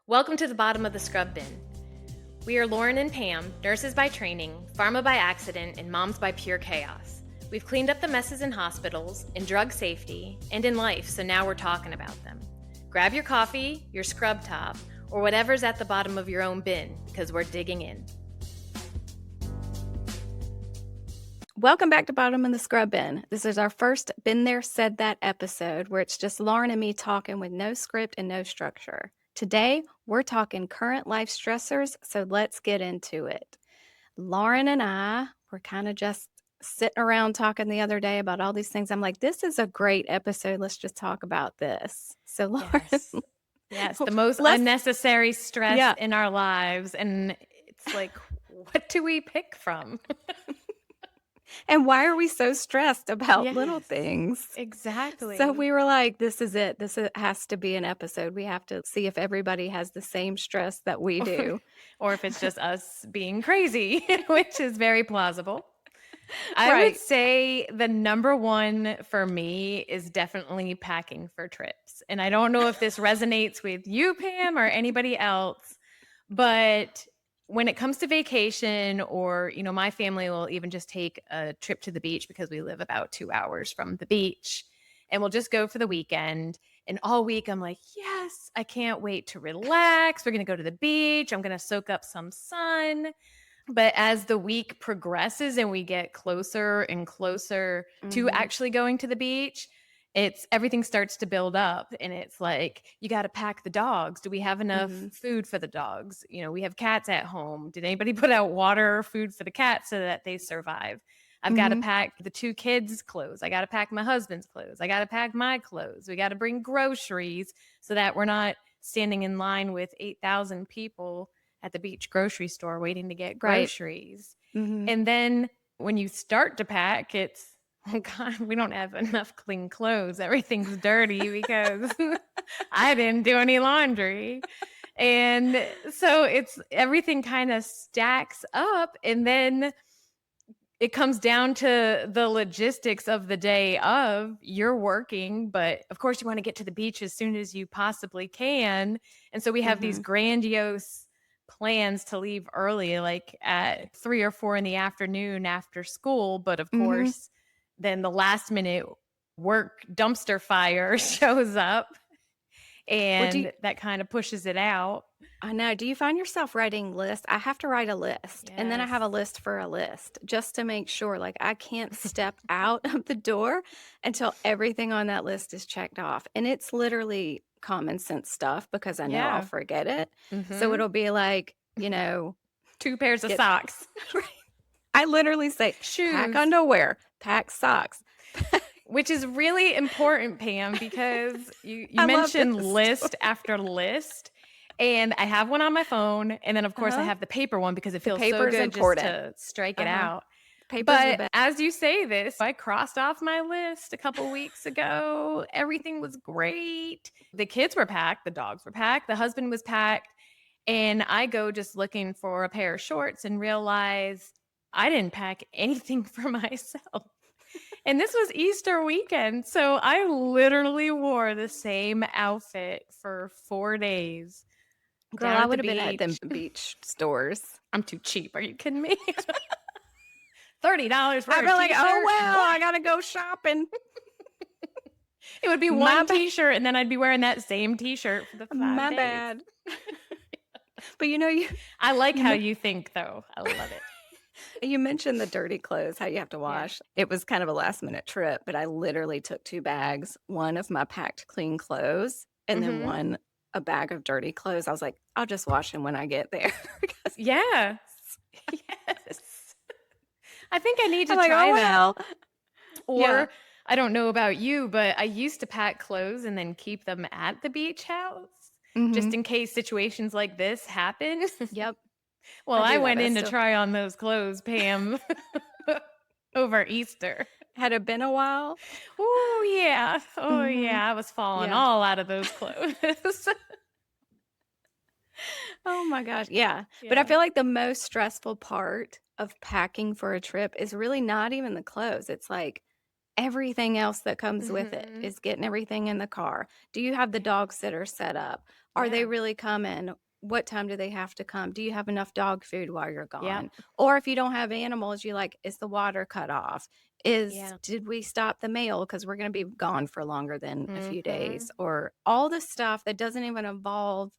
Welcome to the bottom of the scrub bin. We are Lauren and Pam, nurses by training, pharma by accident, and moms by pure chaos. We've cleaned up the messes in hospitals, in drug safety, and in life, so now we're talking about them. Grab your coffee, your scrub top, or whatever's at the bottom of your own bin, because we're digging in. Welcome back to Bottom of the Scrub Bin. This is our first Been There, Said That episode where it's just Lauren and me talking with no script and no structure. Today, we're talking current life stressors, so let's get into it. Lauren and I were kind of just sitting around talking the other day about all these things. I'm like, this is a great episode. Let's just talk about this. So, Lauren, Yes, the most let's- unnecessary stress Yeah. in our lives. And it's like, what do we pick from? and why are we so stressed about little Yes, things? Exactly. So we were like, this is it. Has to be an episode. We have to see if everybody has the same stress that we do. Or if it's just us being crazy, which is very plausible. I Right. would say the number one for me is definitely packing for trips. And I don't know if this resonates with you, Pam, or anybody else, but when it comes to vacation or, my family will even just take a trip to the beach because we live about 2 hours from the beach and we'll just go for the weekend. And all week I'm like, yes, I can't wait to relax. We're going to go to the beach. I'm going to soak up some sun. But as the week progresses and we get closer and closer to Mhm. actually going to the beach, everything starts to build up and it's like, you got to pack the dogs. Do we have enough food for the dogs? We have cats at home. Did anybody put out water or food for the cats so that they survive? I've got to pack the 2 kids' clothes. I got to pack my husband's clothes. I got to pack my clothes. We got to bring groceries so that we're not standing in line with 8,000 people at the beach grocery store waiting to get groceries. Mhm. And then when you start to pack, it's, oh God, we don't have enough clean clothes. Everything's dirty because I didn't do any laundry. And so everything kind of stacks up. And then it comes down to the logistics of the day of you're working, but of course you want to get to the beach as soon as you possibly can. And so we have these grandiose plans to leave early, like at 3 or 4 in the afternoon after school. But of course, then the last minute work dumpster fire shows up and that kind of pushes it out. I know. Do you find yourself writing lists? I have to write a list and then I have a Yes. list for a list just to make sure like I can't step out of the door until everything on that list is checked off. And it's literally common sense stuff because I know I'll Yeah. forget it. So Mhm. it'll be like, 2 pairs of socks. I literally say, pack Shoes. underwear, pack socks. Which is really important, Pam, because you I love mentioned this list after list. And I have one on my phone. And then, of course, I have the paper one because it feels so paper's good important. just to strike it out. Paper's the But best. as you say this, I crossed off my list a couple weeks ago. Everything was great. The kids were packed. The dogs were packed. The husband was packed. And I go just looking for a pair of shorts and realize I didn't pack anything for myself. And this was Easter weekend. So I literally wore the same outfit for 4 days. Girl, down I at would the have been at them beach. beach stores. I'm too cheap. Are you kidding me? $30 for I'd a be like, oh, t-shirt? well, I got to go shopping. It would be My one bad. t-shirt and then I'd be wearing that same t-shirt for the 5 My days. bad. But I like you how men- you think though. I love it. you mentioned the dirty clothes, how you have to wash. It was kind of a last minute trip, but I literally took 2 bags, one of my packed clean clothes and then a bag of dirty clothes. I was like, I'll just wash them when I get there. Yes. Yes. I think I need to I'm like, try oh, that. well. Or Yeah. I don't know about you, but I used to pack clothes and then keep them at the beach house just in case situations like this happen. Yep. Well, I I do that. went I in to still- try on those clothes, Pam, over Easter. Had it been a while? Oh, yeah. Oh, yeah. I was falling Yeah. all out of those clothes. Oh my gosh. Yeah. But I Yeah. feel like the most stressful part of packing for a trip is really not even the clothes. It's like everything else that comes with it Mhm. is getting everything in the car. Do you have the dog sitter set up? Are they Yeah. really coming? What time do they have to come? Do you have enough dog food while you're Yep. gone? Or if you don't have animals, you like, is the water cut off? Yeah. Did we stop the mail because we're going to be gone for longer than a few days? Mhm. Or all the stuff that doesn't even involve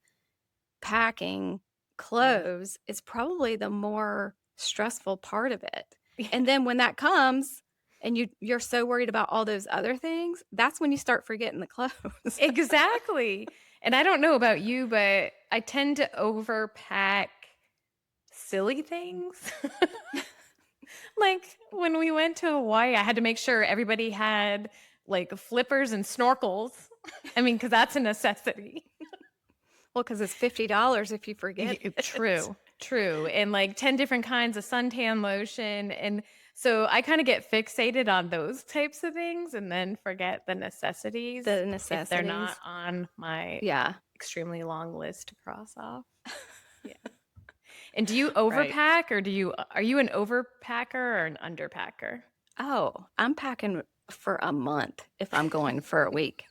packing Yeah. clothes is probably the more stressful part of it. Yeah. And then when that comes and you're so worried about all those other things, that's when you start forgetting the clothes. Exactly. And I don't know about you, but I tend to overpack silly things. Like when we went to Hawaii, I had to make sure everybody had like flippers and snorkels. I mean, because that's a necessity. Well, because it's $50 if you forget it. True, true. And like 10 different kinds of suntan lotion. And so I kind of get fixated on those types of things and then forget the necessities The if they're not necessities. on my Yeah, extremely long list to cross off. Yeah. And do you right. overpack or are you an overpacker or an underpacker? Oh, I'm packing for a month if I'm going for a week.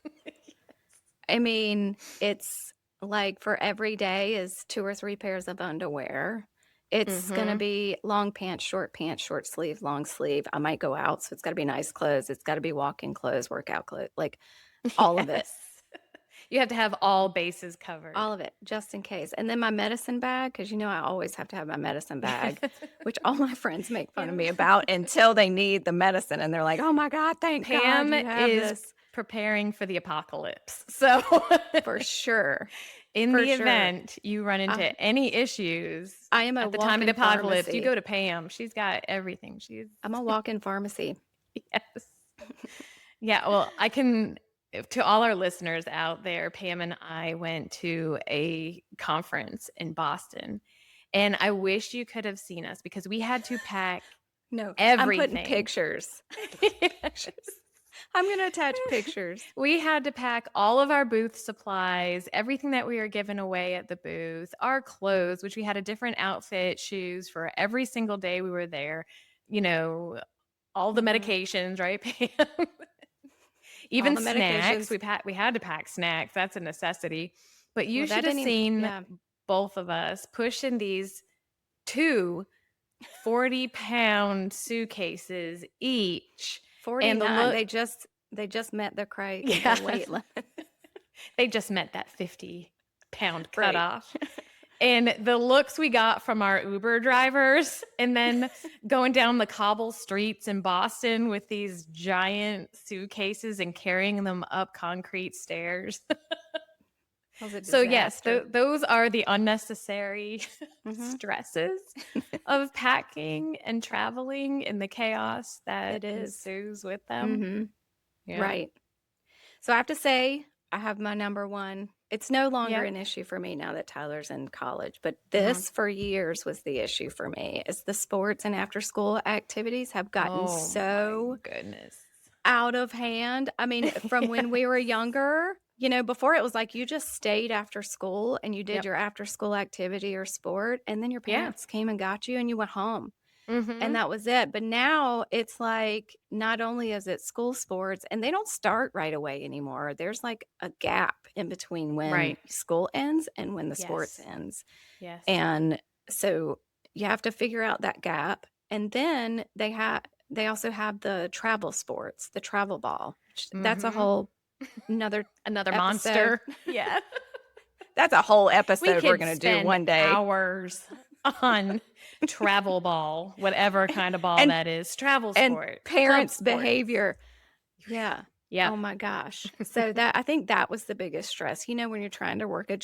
I mean, it's like for every day is 2 or 3 pairs of underwear. It's gonna Mhm. be long pants, short sleeve, long sleeve. I might go out, so it's gotta be nice clothes. It's gotta be walk-in clothes, workout clothes, like all of it. Yes. You have to have all bases covered. All of it, just in case. And then my medicine bag, because I always have to have my medicine bag, which all my friends make fun of Yeah. me about until they need the medicine, and they're like, "Oh my god, thank God Pam you have is this." preparing for the apocalypse. So, For sure, in for the sure. event you run I into any issues I am a at the time of the walk-in apocalypse, you pharmacy. go to Pam. She's got everything. She's I'm a walk-in pharmacy. yes. Yeah, well, I can to all our listeners out there, Pam and I went to a conference in Boston, and I wish you could have seen us because we had to pack No, I'm putting everything. pictures. Yes. Pictures. I'm gonna attach pictures. We had to pack all of our booth supplies, everything that we were giving away at the booth, our clothes, which we had a different outfit, shoes for every single day we were there, you know, all the Mhm. medications, right, Pam? All Even the snacks. medications. We had to pack snacks. That's a necessity. But you Well, that should have didn't even seen yeah, both of us pushing these 2 40-pound suitcases each. And the 49. look They just met the yeah. weight limit. They just met that 50-pound Right. cutoff. And the looks we got from our Uber drivers, and then going down the cobble streets in Boston with these giant suitcases and carrying them up concrete stairs. That was a So, yes, disaster. those are the unnecessary Mhm. stresses of packing and traveling and the chaos that It is. ensues with them. Mhm. Yeah. Right. So I have to say, I have my number one. It's no longer Yep. an issue for me now that Tyler's in college, but Mhm. this for years was the issue for me. Is the sports and after school activities have gotten Oh my so goodness. out of hand. I mean, from when we were younger, before it was like you just stayed after school and you did Yep. your after school activity or sport, and then your Yeah. parents came and got you and you went home. And Mhm. that was it. But now it's like not only is it school sports, and they don't start right away anymore. There's like a gap in between when Right. school ends and when the sports Yes. ends. Yes. And so you have to figure out that gap. And then they also have the travel sports, the travel ball. That's a Mhm. whole another Another episode. monster. Yeah. That's a whole We episode we're could gonna do spend one day. hours on travel ball, whatever kind of ball And that is. Travel and sports, club parents' sports. behavior. Yeah. Yep. Oh my gosh. So that I think that was the biggest stress, when you're trying to work a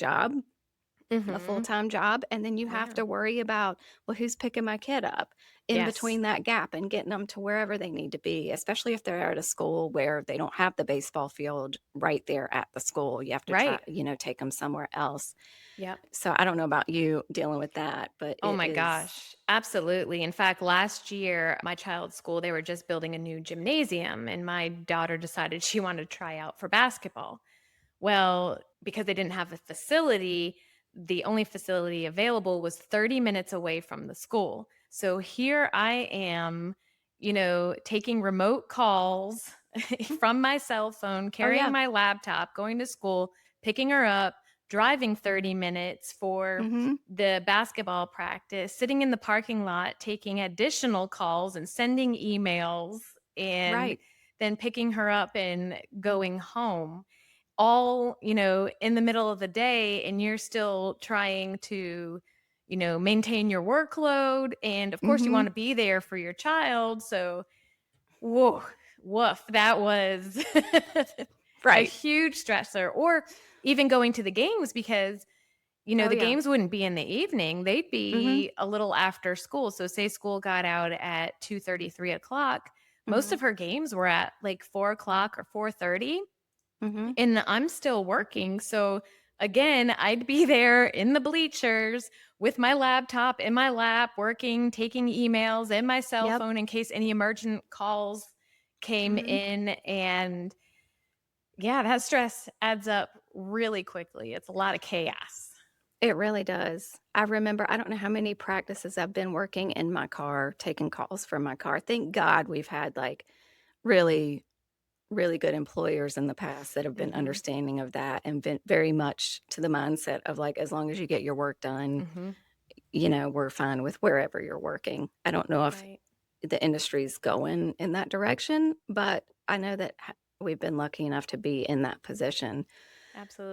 Mhm. full-time job, and then you have Yeah. to worry about, well, who's picking my kid up in Yes. between that gap and getting them to wherever they need to be, especially if they're at a school where they don't have the baseball field right there at the school. You have to try, Right. take them somewhere else. Yep. So I don't know about you dealing with that, but Oh it my is. gosh. Absolutely. In fact, last year, my child's school, they were just building a new gymnasium, and my daughter decided she wanted to try out for basketball. Well, because they didn't have a facility, the only facility available was 30 minutes away from the school. So here I am, taking remote calls from my cell phone, Oh, carrying yeah. my laptop, going to school, picking her up, driving 30 minutes for Mhm. the basketball practice, sitting in the parking lot, taking additional calls and sending emails, and Right. then picking her up and going home, all, in the middle of the day. And you're still trying to, maintain your workload. And of course, you want Mhm. to be there for your child. So, whoa, woof, that was a Right. huge stressor. Or even going to the games, because Oh, the yeah. games wouldn't be in the evening. They'd Mhm. be a little after school. So say school got out at 2:30, 3 o'clock. Most Mhm. of her games were at like 4 o'clock or 4:30. Mhm. And I'm still working. So again, I'd be there in the bleachers with my laptop in my lap, working, taking emails and my cell Yep. phone in case any emergent calls came Mhm. in. And yeah, that stress adds up really quickly. It's a lot of chaos. It really does. I remember I don't know how many practices I've been working in my car, taking calls from my car. Thank God we've had, like, really, really good employers in the past that have been Hmm. understanding of that and been very much to the mindset of, like, as long as you get your work done, Hmm. we're fine with wherever you're working. I don't know if Right. the industry's going in that direction, but I know that we've been lucky enough to be in that position.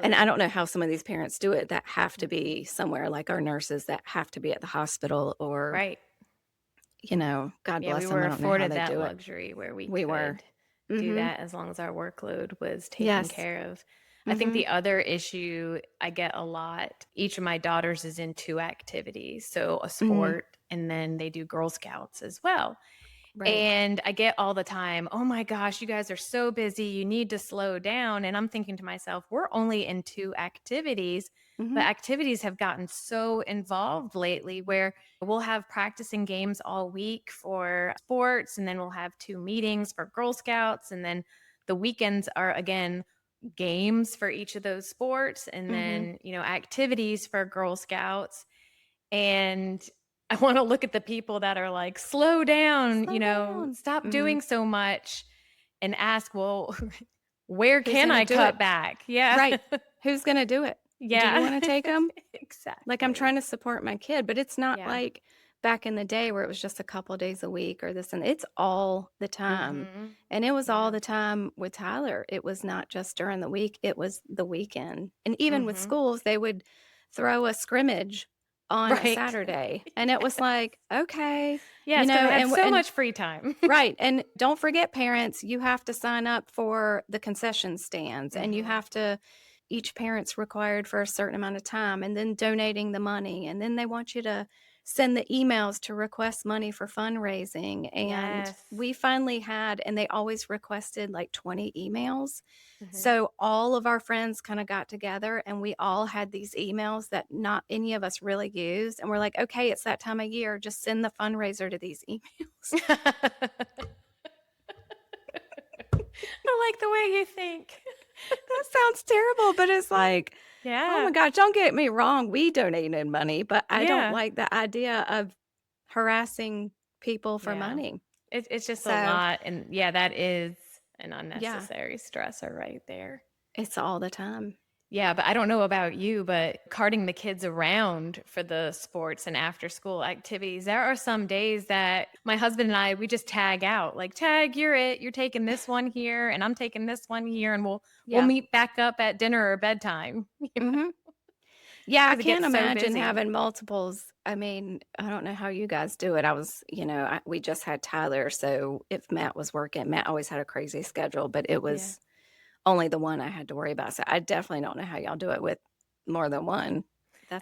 And I Absolutely. don't know how some of these parents do it that have to be somewhere, like our nurses that have to be at the hospital or, Right. God Yeah, we bless them. were I don't know how afforded they that do it. luxury where we We were. could do Mhm. that as long as our workload was taken Yes. care of. I think Mhm. the other issue I get a lot, each of my daughters is in two activities, so a Mhm. sport, and then they do Girl Scouts as well. Right. And I get all the time, "Oh my gosh, you guys are so busy. You need to slow down." And I'm thinking to myself, we're only in two activities, but Mhm. activities have gotten so involved lately where we'll have practicing games all week for sports, and then we'll have two meetings for Girl Scouts. And then the weekends are again games for each of those sports, and Mhm. then, activities for Girl Scouts. And I wanna look at the people that are like, "Slow down, Slow down. stop Mhm. doing so much," and ask, "Well, where Who's can gonna I do it? cut back?" Yeah. Right. Who's gonna do it? Do you Yeah. wanna take them? Like, I'm Exactly. trying to support my kid, but it's not Yeah. like back in the day where it was just a couple days a week or this and it's all the time. Mhm. And it was all Yeah. the time with Tyler. It was not just during the week, it was the weekend. And even with Mhm. schools, they would throw a scrimmage on a Right. Saturday. And it was Yes. like, okay, Yes, 'cause I had so and much free time. right, and don't forget parents, you have to sign up for the concession stands, and you Mhm. have to each parent's required for a certain amount of time, and then donating the money, and then they want you to send the emails to request money for fundraising, and Yes. we finally had and they always requested, like, 20 emails. Mhm. So all of our friends kinda got together, and we all had these emails that not any of us really used, and we're like, "Okay, it's that time of year, just send the fundraiser to these emails." I like the way you think. That sounds terrible, but it's like, oh my Yeah. gosh, don't get me wrong, we donated money, but I don't Yeah. like the idea of harassing people for Yeah. money. It's just a So, lot, and yeah, that is an yeah, unnecessary stressor right there. it's all the time. Yeah, but I don't know about you, but carting the kids around for the sports and after school activities, there are some days that my husband and I, we just tag out. Like, "Tag, you're it. You're taking this one here, and I'm taking this one here, and we'll Yeah. meet back up at dinner or bedtime." Mhm. Yeah, I Because it can't gets so imagine busy. having multiples. I mean, I don't know how you guys do it. We just had Tyler, so if Matt was working, Matt always had a crazy schedule, but it Yeah. was only the one I had to worry about. So I definitely don't know how y'all do it with more than one.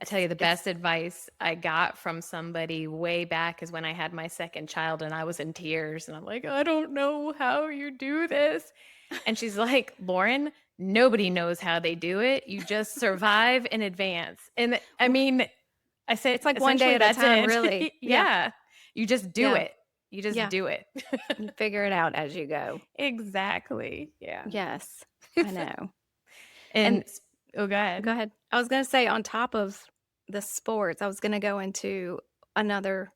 I tell you, the It's best advice I got from somebody way back is when I had my second child and I was in tears and I'm like, "I don't know how you do this." And she's like, "Lauren, nobody knows how they do it. You just survive in advance." And I w mean, I said, it's like one day essentially, at a that's time, it. really. Yeah, Yeah. You just do yeah, it. You just yeah. do it. You figure it out as you go. Exactly. Yeah. Yes, I know. And And oh, go go ahead. ahead. I was gonna say on top of the sports, I was gonna go into another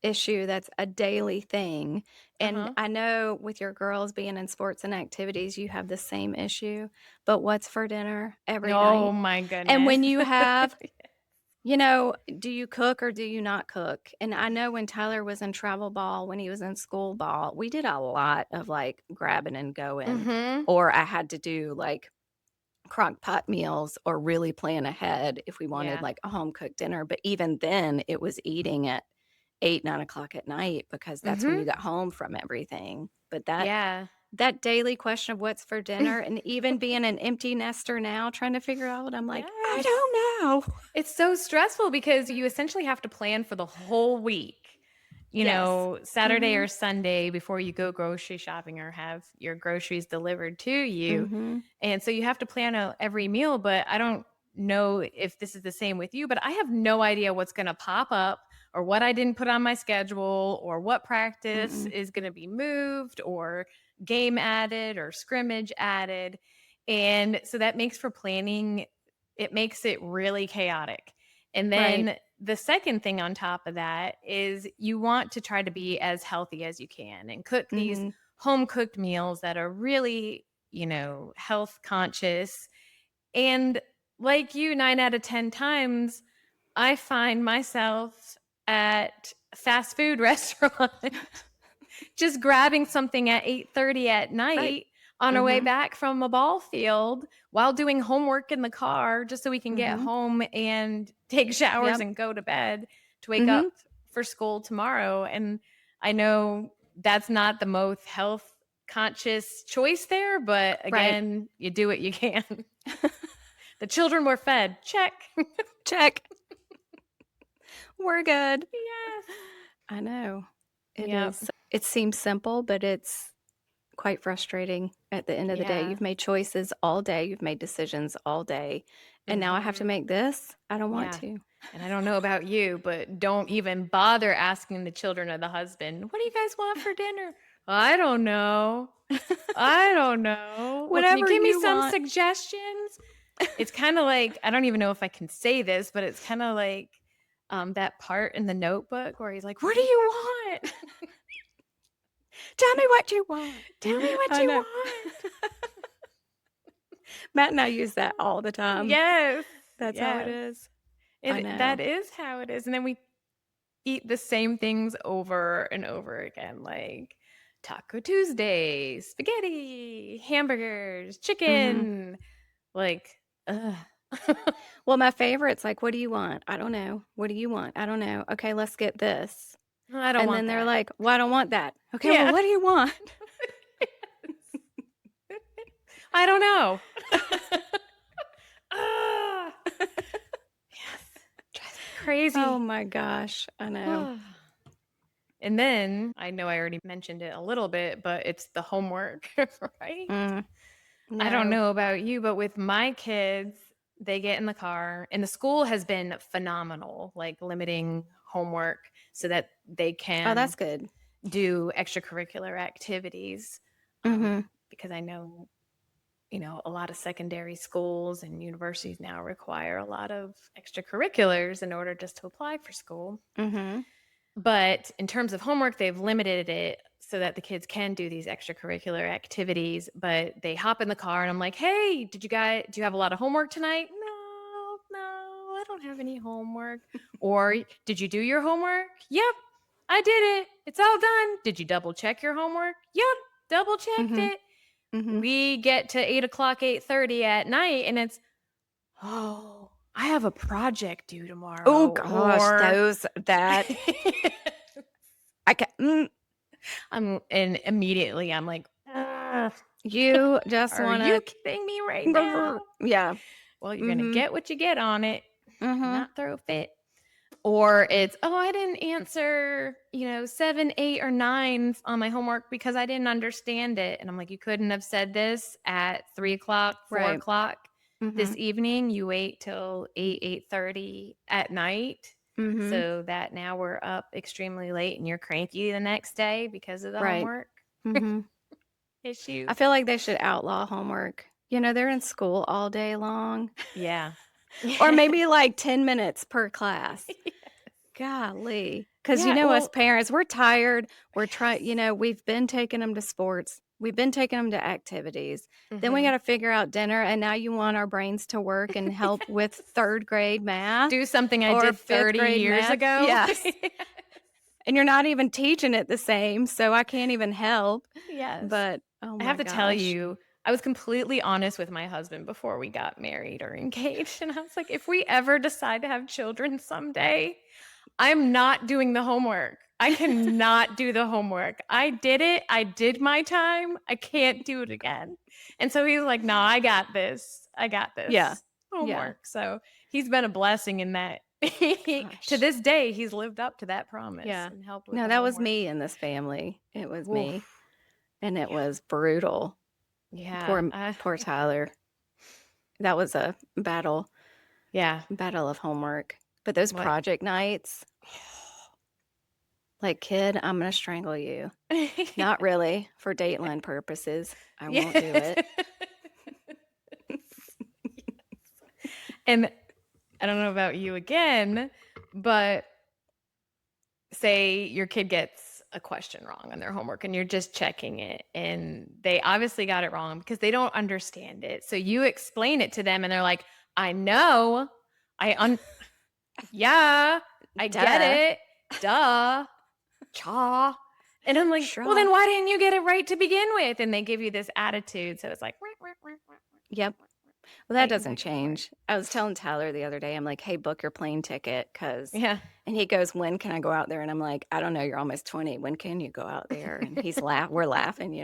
issue that's a daily thing. And Uh-huh. I know with your girls being in sports and activities, you have the same issue. But what's for dinner every Oh night? my And goodness. when you have, do you cook or do you not cook? And I know when Tyler was in travel ball, when he was in school ball, we did a lot of like grabbing and going, Mhm. or I had to do like crock pot meals or really plan ahead if we wanted Yeah. like a home cooked dinner. But even then, it was eating at 8, 9 o'clock at night because that's when you Mhm. got home from everything. But Yeah. that daily question of what's for dinner, and even being an empty nester now, trying to figure out, I'm like, I Yes. don't know. It's so stressful because you essentially have to plan for the whole week. Yes. Saturday Mm-hmm. or Sunday before you go grocery shopping or have your groceries delivered to you. Mm-hmm. And so you have to plan out every meal, but I don't know if this is the same with you, but I have no idea what's going to pop up or what I didn't put on my schedule or what practice Mm-mm. is going to be moved or game added or scrimmage added. And so that makes for planning, it makes it really chaotic. And Right. then the second thing on top of that is you want to try to be as healthy as you can and cook these Mm-hmm. home cooked meals that are really, health conscious. And like you, 9 out of 10 times, I find myself at fast food restaurant just grabbing something at 8:30 at Right. night on our way Mm-hmm. back from a ball field while doing homework in the car just so we can get Mm-hmm. home and take showers Yep. and go to bed to wake Mm-hmm. up for school tomorrow. And I know that's not the most health conscious choice there, but Right. again, you do what you can. The children were fed. Check. Check. We're good. Yes. I know. It Yep. is. It seems simple, but it's quite frustrating at the end of the day. Yeah. You've made choices all day, you've made decisions all day, and now I have to Mhm. make this? I don't want Yeah. to. And I don't know about you, but don't even bother asking the children or the husband, what do you guys want for dinner? I don't know. I don't know. Well, can you Whatever give me you some want. suggestions? It's kind of like, I don't even know if I can say this, but it's kind of like that part in the notebook where he's like, what do you want? Tell me what you want. Tell me what I you know. want. Matt and I use that all the time. Yes. That's how it Yes. is. I That know. is how it is. And then we eat the same things over and over again, like Taco Tuesday, spaghetti, hamburgers, Mhm. chicken. Like, ugh. Well, my favorite's like, "What do you want?" "I don't know." "What do you want?" "I don't know." "Okay, let's get this." I don't And want then they're that. like, "Well, I don't want that." "Okay, well, Yeah. what do you want?" I don't know. Ah, yes. Drives me Oh crazy. my gosh, I know. And then I know I already mentioned it a little bit, but it's the homework, right? Mm, I don't no. know about you, but with my kids, they get in the car, and the school has been phenomenal, like limiting homework so that they Oh, can that's good. do extracurricular activities. Mhm. Because I know, a lot of secondary schools and universities now require a lot of extracurriculars in order just to apply for school. Mhm. But in terms of homework, they've limited it so that the kids can do these extracurricular activities. But they hop in the car and I'm like, hey, do you have a lot of homework tonight? No, no, I don't have any homework. Or did you do your homework? Yep, I did it. It's all done. Did you double check your homework? Yep, double checked Mhm. it. Mhm. We get to 8 o'clock, 8:30 at night, and it's, oh, I have a project due Oh tomorrow. gosh, Or those that I can and immediately I'm like, "Ugh, you just are you wanna kidding me right now? yeah. Well, you're gonna Mhm. get what you get on it, Mhm. not throw a fit." Or it's, oh, I didn't answer, 7, 8, or 9 on my homework because I didn't understand it. And I'm like, you couldn't have said this at 3 o'clock, four Right. o'clock this Mhm. evening. You wait till 8, 8:30 at night. Mhm. So that now we're up extremely late and you're cranky the next day because of the Right. homework Mhm. I issues. feel like they should outlaw homework. They're in school all day long. Yeah. Or Yeah. maybe like 10 minutes per class. Golly. Because, Yeah, us well, parents, we're tired. We're trying, yes. we've been taking them to sports. We've been taking them to activities. Then we got Mhm. to figure out dinner. And now you want our brains to work and help with third grade math Do something I or did fifth 30 grade years math. ago. Yes. And you're not even teaching it the same. So I can't even help. Yes. But oh I have my to tell gosh. you, I was completely honest with my husband before we got married or engaged, and I was like, "If we ever decide to have children someday, I'm not doing the homework. I cannot do the homework. I did it. I did my time. I can't do it again." And so he was like, "No, I got this. I got Yeah. this Yeah. homework." So he's been a blessing in that. To Gosh. this day, he's lived up to that promise Yeah. and helped with No, the that was homework. me in this family. It was me. Oof. And it Yeah. was brutal. Yeah. Poor Tyler. That was a Yeah. battle of homework. But those What? project nights, like, kid, I'm gonna strangle you. Not really, for Dateline purposes. I won't do Yes. it. And I don't know about you again, but say your kid gets a question wrong on their homework and you're just checking it and they obviously got it wrong because they don't understand it. So you explain it to them and they're like, "I know. I un yeah, I get Duh. it. Duh. Cha." And I'm like, "Well, Sure. then why didn't you get it right to begin with?" And they give you this attitude. So it's like Yep. Well, that fighting doesn't back and forth. change. I was telling Tyler the other day, I'm like, "Hey, book your plane ticket, cause," Yeah. and he goes, "When can I go out there?" And I'm like, "I don't know, you're almost 20. When can you go out there?" And we're laughing.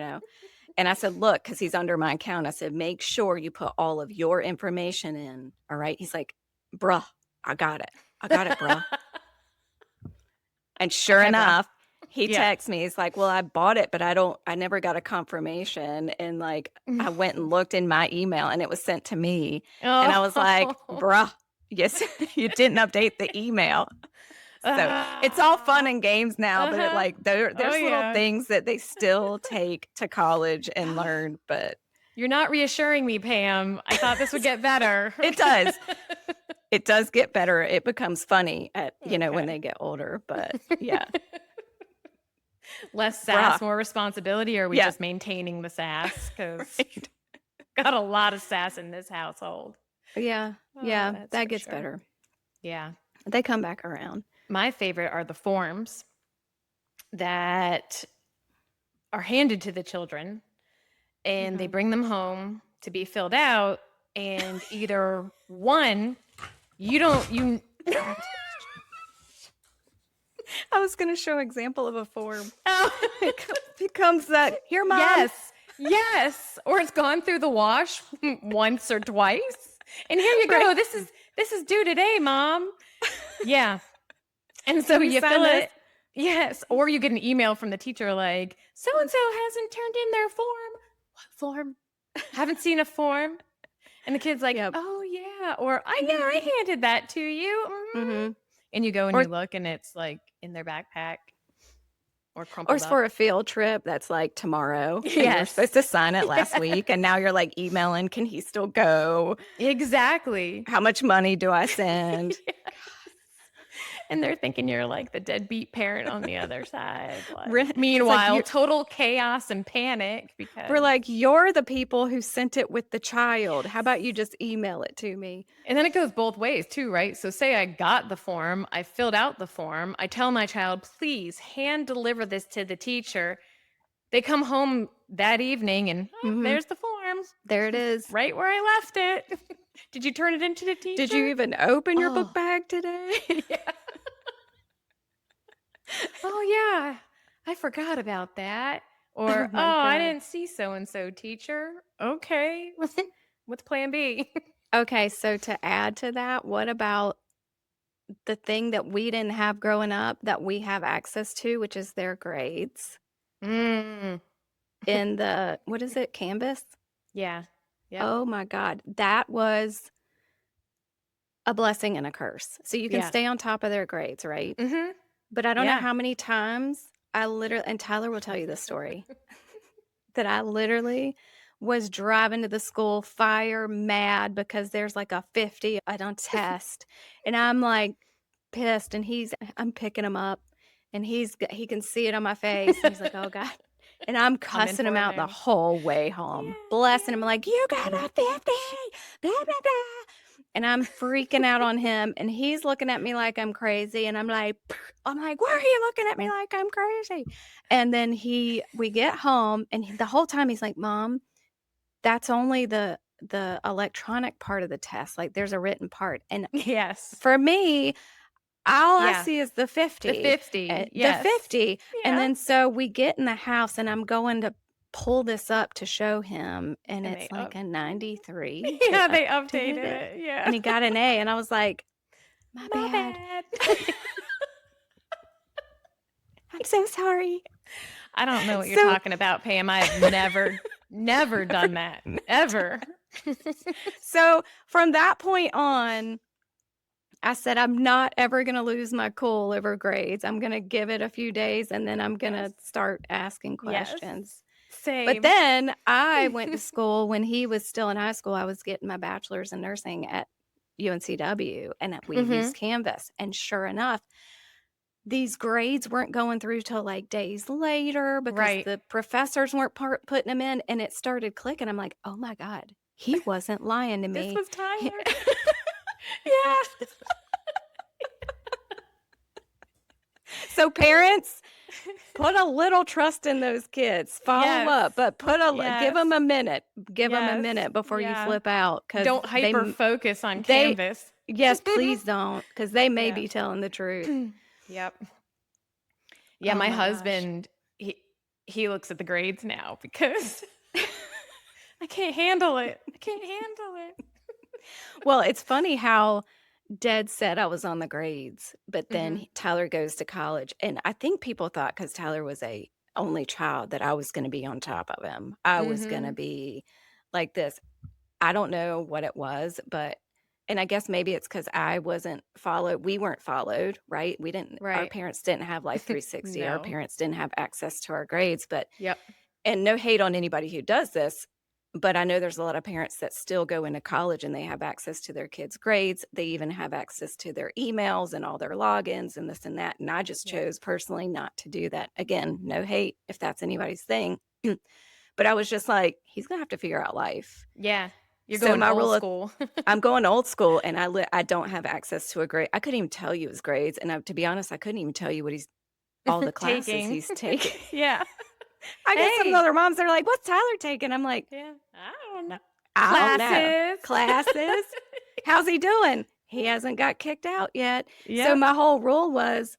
And I said, "Look," because he's under my account. I said, "Make sure you put all of your information in, all right?" He's like, "Bruh, I got it. I got it, bruh." And sure Okay, bro. enough, he Yeah. texts me. He's like, "Well, I bought it, but I never got a confirmation." And like, I went and looked in my email and it was sent to me. And I was like, Oh. "Bruh, yes, you didn't update the email." So it's all fun Ah. and games now, but Uh-huh. Oh, there's little yeah. things that they still take to college and learn, but You're not reassuring me, Pam. I thought this would get better. it does. It does get better. It becomes funny when Okay. they get older, but yeah. Less Bruh. sass, more responsibility, or are we Yeah. just maintaining the sass? Because Right. got a lot of sass in this household. Yeah. Oh, Yeah. that's That for gets sure. better. Yeah. They come back around. My favorite are the forms that are handed to the children and they Mhm. bring them home to be filled out. And either one, you don't, you, I was going to show example of a form. oh, Becomes that, "Here, mom." yes, yes. Or it's gone through the wash once or twice. And here you Right. go. This is due today, mom. Yeah. And so Can you you sign fill this? it. Yes. Or you get an email from the teacher like, so and so hasn't turned in their form. What form? Haven't seen a form. And the kid's like, Yep. oh, yeah. Or, yeah, I handed that to you. Mhm. And you go and Or you look and it's like in their backpack or or crumpled it's for up. a field trip that's like tomorrow and you were supposed Yes. to sign it last Yeah, week and now you're like emailing, "Can he still go? exactly. How much money do I send?" Yes. And they're thinking you're like the deadbeat parent on the other side. Like, It's like meanwhile, total chaos and panic we're because like, "You're the people who sent it with the child. How about you just email it to me?" and then it goes both ways too, right? So say I got the form, I filled out the form, I tell my child, please hand deliver this to the teacher. They come home that evening and Mhm. there's the form There it is. right where I left it. Did you turn it into the "Did you teacher? even open your book Oh, bag today?" yeah. Oh, yeah. I forgot about that. Oh Or, oh, my I god. didn't see so and so, teacher. Okay. What's plan B? Okay, so to add to that, what about the thing that we didn't have growing up that we have access to, which is their grades Mm. in the what is it, Canvas? Yeah. Yep. Oh my god, that was a blessing and a curse. So you can Yeah. stay on top of their grades, right? Mhm. But I don't know Yeah. how many times I literally and Tyler will tell you this story, that I literally was driving to the school fire mad because there's like a 50 on a test, and I'm like pissed, and I'm picking him up, and he can see it on my face, and he's like, "Oh god." And I'm Coming cussing him for out the them. whole way home, Yeah, blessing him yeah. like, "You got a 50, blah, blah, blah." And I'm freaking out on him, and he's looking at me like I'm crazy, and I'm like, "Why are you looking at me like I'm crazy?" And then we get home, and the whole time he's like, "Mom, that's only the electronic part of the test, like, there's a written part." And Yes. for me, all I Yeah. see is the The 50, 50. the Yes. 50, and Yeah. then so we get in the house, and I'm going to pull this up to show him, and And they it's like up a 93. They Yeah, they updated updated it, it. Yeah. and he got an A, and I was like, "My My bad. bad. I'm so sorry." I don't know what you're So talking about, Pam. I have never done that. Ever. so from that point on, I said, "I'm not ever gonna lose my cool over grades. I'm gonna give it a few days, and then I'm Yes. gonna start asking Yes. questions." But Same. then I went to school when he was still in high school. I was getting my bachelor's in nursing at UNCW, and we Mhm. used Canvas. And sure enough, these grades weren't going through till like days later because Right. the professors weren't putting them in. And it started clicking. I'm like, oh my God, he wasn't lying to This me. was Tyler. Yeah. So, parents, put a little trust in those kids. Follow Yes. up, but give Yes. them a minute. Give them a Yes. minute before you Yeah. flip out, because Don't hyper focus on they Canvas. yes, please don't, because they may Yeah. be telling the truth. Yep. Yeah, Oh my my gosh. husband, he looks at the grades now because I can't handle it. I can't handle it. Well, it's funny how dead set I was on the grades, but then Mhm. Tyler goes to college, and I think people thought because Tyler was a only child that I was gonna be on top of him. I was gonna Mhm. be like this. I don't know what it was, but and I guess maybe it's because I wasn't followed we weren't followed, right? We didn't Our Right. parents didn't have Life 360, our No. parents didn't have access to our grades, but Yep. and no hate on anybody who does this, but I know there's a lot of parents that still go into college and they have access to their kids' grades. They even have access to their emails and all their logins and this and that, and I just Yep. chose personally not to do that. Again, no hate if that's anybody's thing, but I was just like, "He's gonna have to figure out life." Yeah. You're So going my old rule of school. I'm going old school, and I don't have access to a grade. I couldn't even tell you his grades, and to be honest, I couldn't even tell you what he's all the classes Taking. he's taking. Yeah. I get some Hey. other moms, they're like, "What's Tyler taking?" I'm like, Yeah. I don't know. "I don't know. Classes. Classes? How's he doing? He hasn't got kicked out yet." So Yep. my whole rule was,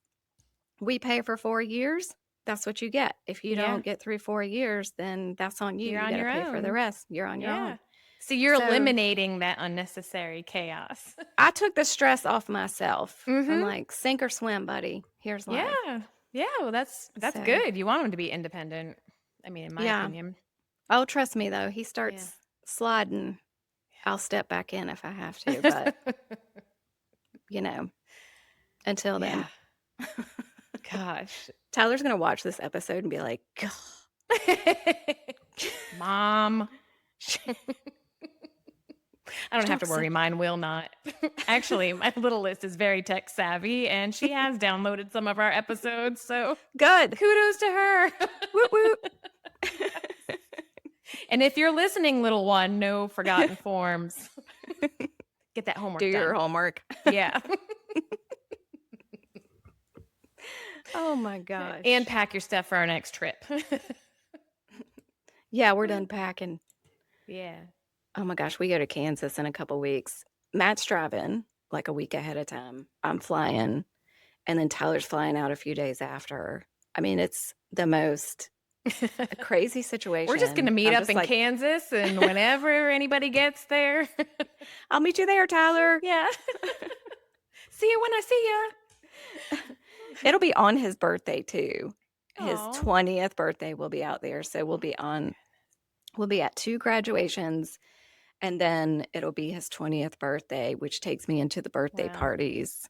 we pay for 4 years, that's what you get. If you Yeah. don't get through 4 years, then that's on you. You're You on gotta your pay for the own. rest. You're on your own. Yeah. So you're So eliminating that unnecessary chaos. I took the stress off myself. I'm Mhm. like, "Sink or swim, buddy. Here's life." Yeah. Yeah, well that's So, good. You want them to be independent. I mean, in my yeah. opinion. Oh, trust me, though, he Yeah. starts sliding, I'll step back in if I have to, but, you know, until then. Yeah. Gosh. Tyler's gonna watch this episode and be like, "God." Mom. I don't have to Don't say worry. Mine will not. Actually, my little list is very tech savvy and she has downloaded some of our episodes. So good. kudos to her. Woot woot. And if you're listening, little one, no forgotten forms. Get that Do homework your done. homework. Yeah. Oh my And gosh. pack your stuff for our next trip. Yeah, we're done packing. Yeah. Oh my gosh, we go to Kansas in a couple weeks. Matt's driving like a week ahead of time. I'm flying, and then Tyler's flying out a few days after. I mean, it's the most crazy We're just going to situation. meet I'm up just in like, Kansas and whenever anybody gets there. "I'll meet you there, Tyler." Yeah. See you when I see you. It'll be on his birthday too. His Oh. 20th birthday will be out there, so we'll be at 2 graduations, and then it'll be his 20th birthday, which takes me into the birthday Wow. parties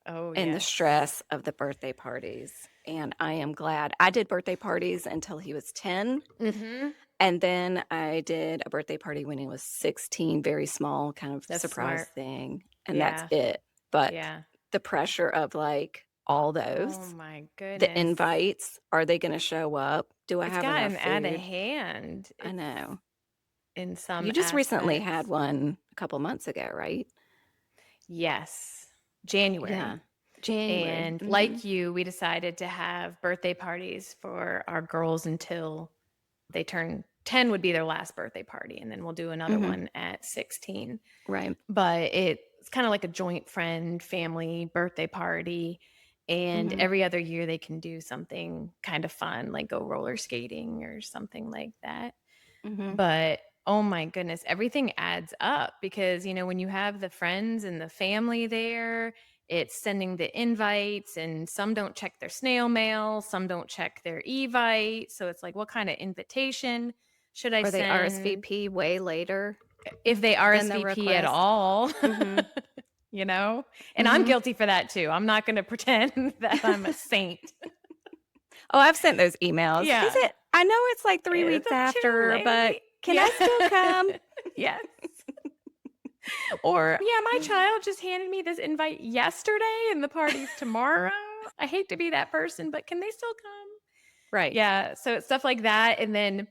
Oh, and the yes. stress of the birthday parties, and I am glad. I did birthday parties until he was 10, Mhm. and then I did a birthday party when he was 16, very small, kind of That's surprise smart. thing, and that's Yeah. it. But Yeah. the pressure of like all Oh those, my the goodness. invites. Are they going to show up? Do I It's have enough gotten out of food? hand. I It's know. in some You just recently had aspects. one a couple months ago, right? Yes. Yeah. January. January. And Mm-hmm. like you, we decided to have birthday parties for our girls until they turn 10 would be their last birthday party. And then we'll do another Mm-hmm. one at 16. Right. But it's kind of like a joint friend family birthday party. And Mm-hmm. every other year they can do something kind of fun, like go roller skating or something like that. Mm-hmm. But oh my goodness, everything adds up because, when you have the friends and the family there, it's sending the invites, and some don't check their snail mail, some don't check their evite. So it's like, what kind of invitation should I Or they send? RSVP way later If they than the RSVP at request. all, Mm-hmm. And I'm Mm-hmm. guilty for that too. I'm not going to pretend that I'm a saint. Oh, I've sent those emails. Is Yeah. it? I know it's like 3 weeks It's too after, but late. can Yeah. I still come? Yes. Or, yeah, my child just handed me this invite yesterday and the party's tomorrow. I hate to be that person, but can they still come? Right. Yeah. So it's stuff like that. And then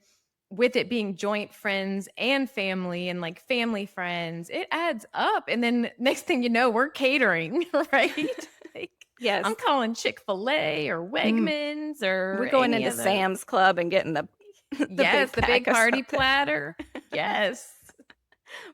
with it being joint friends and family and like family friends, it adds up. And then next thing you know, we're catering, right? Like Yes. I'm calling Chick-fil-A or Mm. Wegmans or We're going any into of the, Sam's Club and getting the the yes, big the pack big of party something. platter. Yes.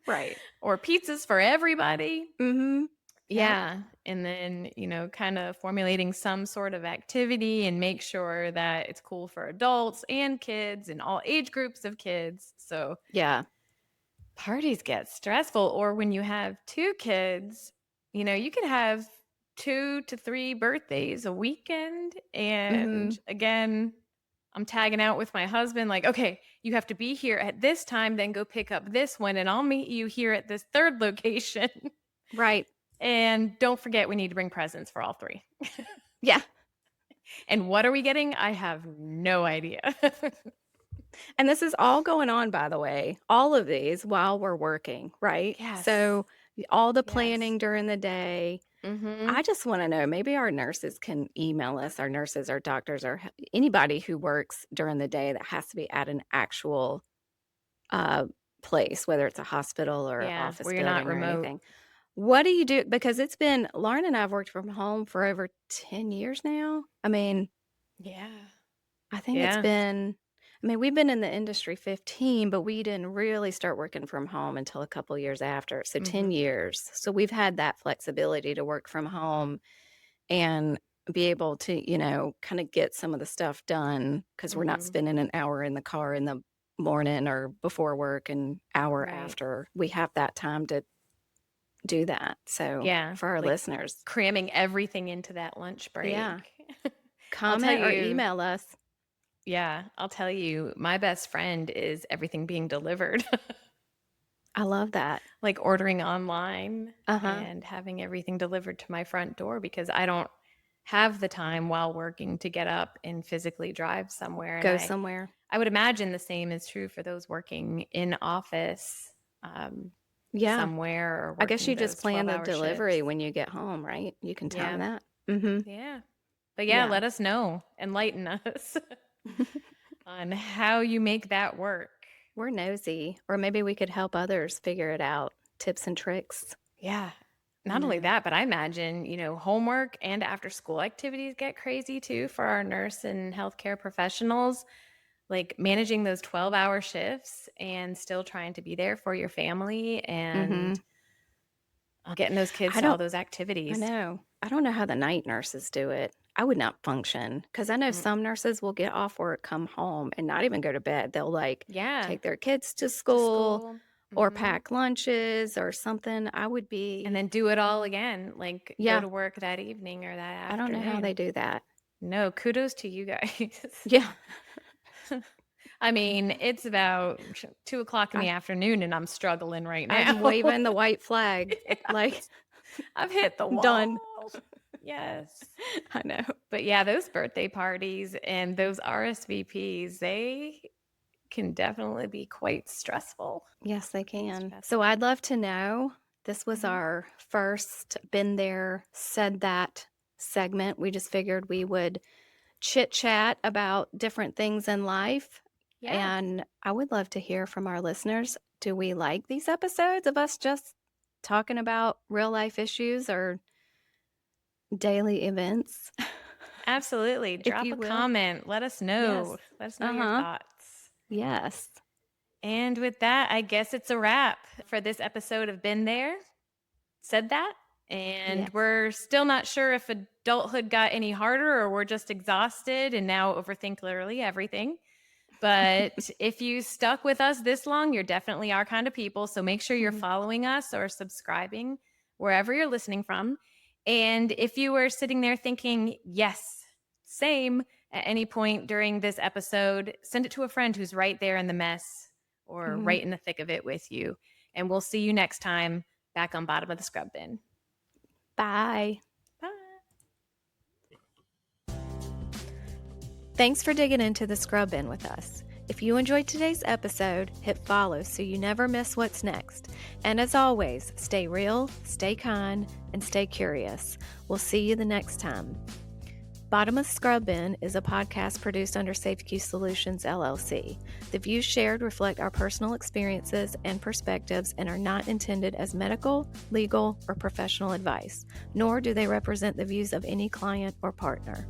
Right. Or pizzas for everybody. Mm-hmm. Yep. Yeah. And then, kind of formulating some sort of activity and make sure that it's cool for adults and kids and all age groups of kids. So Yeah. parties get stressful. Or when you have two kids, you can have 2 to 3 birthdays a weekend. Mm-hmm. And again, I'm tagging out with my husband, like, okay, you have to be here at this time, then go pick up this one, and I'll meet you here at this third location. Right. And don't forget, we need to bring presents for all 3. Yeah. And what are we getting? I have no idea. And this is all going on, by the way, all of these while we're working, right? Yes. So all the Yes. planning during the day. Mm-hmm. I just want to know, maybe our nurses can email us, our nurses, our doctors, or anybody who works during the day that has to be at an actual uh, place, whether it's a hospital or Yeah, office where you're not building or remote. anything. What do you do? Because Lauren and I have worked from home for over 10 years now. I mean, Yeah. I think Yeah. we've been in the industry 15, but we didn't really start working from home until a couple years after. So 10 Mm-hmm. years. So we've had that flexibility to work from home and be able to, kind of get some of the stuff done because we're not Mm-hmm. spending an hour in the car in the morning or before work and hour Right. after. We have that time to do that. So Yeah. for our Like listeners, cramming everything into that lunch break. yeah, I'll tell comment or you, email us. yeah, I'll tell you, my best friend is everything being delivered. I love that. Like ordering online Uh-huh. and having everything delivered to my front door because I don't have the time while working to get up and physically drive somewhere. And Go somewhere. I would imagine the same is true for those working in office Yeah. somewhere or I guess working you just those plan the 12-hour delivery shifts. when you get home, right? You can tell them Yeah. that. Mm-hmm. Yeah. But yeah, Yeah. let us know. Enlighten us on how you make that work. We're nosy. Or maybe we could help others figure it out. Tips and tricks. Yeah. I Not only know. that, but I imagine, homework and after school activities get crazy too for our nurse and healthcare professionals. Like managing those 12-hour shifts and still trying to be there for your family Mm-hmm. and getting those kids I to all don't, those I activities. know. I don't know how the night nurses do it. I would not function because I know Mm. some nurses will get off work, come home, and not even go to bed. They'll Yeah. take their kids to To school school. or Mhm. pack lunches or something. I would And be, then do it all again, like go yeah, to work that evening or that I don't know how they afternoon. do that. No, kudos to you guys. Yeah. I mean, it's about 2 o'clock in the I, afternoon and I'm struggling right I'm now. waving the white flag. Like, Yes. I've hit the done. wall. Yes. I know. But yeah, those birthday parties and those RSVPs, they can definitely be quite stressful. Yes, they can. So Stressful. I'd love to know This was Mhm. our first Been There, Said That segment. We just figured we would chit chat about different things in life. Yeah, And I would love to hear from our listeners. Do we like these episodes of us just talking about real life issues or daily events, absolutely. if Drop you a will? comment. Let us know. Yes. Let us know Uh your huh. thoughts. Yes. And with that, I guess it's a wrap for this episode of Been There, Said That. And Yes. we're still not sure if adulthood got any harder or we're just exhausted and now overthink literally everything. But if you stuck with us this long, you're definitely our kind of people. So make sure you're Mhm. following us or subscribing wherever you're listening from. And if you were sitting there thinking, yes, same at any point during this episode, send it to a friend who's right there in the mess or Mhm. right in the thick of it with you. And we'll see you next time back on Bottom of the Scrub Bin. Bye. Bye. Thanks for digging into the Scrub Bin with us. If you enjoyed today's episode, hit follow so you never miss what's next. And as always, stay real, stay kind, and stay curious. We'll see you the next time. Bottom of the Scrub Bin is a podcast produced under SafeQ Solutions, LLC. The views shared reflect our personal experiences and perspectives and are not intended as medical, legal, or professional advice, nor do they represent the views of any client or partner.